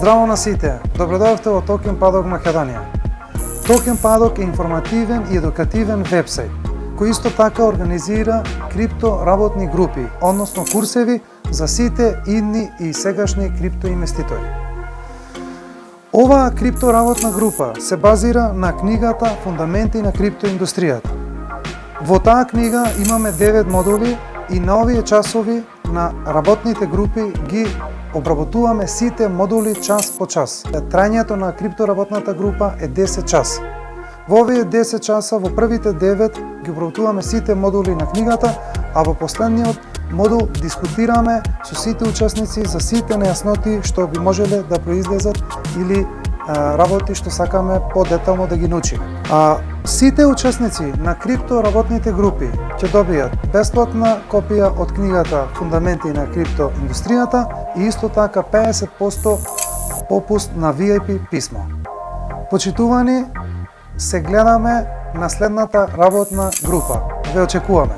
Здраво на сите! Добродојавте во Токен Падок Македонија. Токен Падок е информативен и едукативен вебсайт, кој исто така организира крипто работни групи, односно курсеви за сите идни и сегашни крипто инвеститори. Оваа крипто работна група се базира на книгата Фундаменти на криптоиндустријата. Во таа книга имаме 9 модули и на овие часови на работните групи ги обработуваме сите модули час по час. Трајањето на криптоработната група е 10 часа. Во овие 10 часа, во првите 9 ги обработуваме сите модули на книгата, а во последниот модул дискутираме со сите учесници за сите нејасноти што би можеле да произлезат или работи што сакаме подетално да ги научиме. Сите учесници на крипто работните групи ќе добијат бесплатна копија од книгата Фундаменти на криптоиндустријата и исто така 50% попуст на VIP писмо. Почитувани, се гледаме на следната работна група. Ве очекуваме.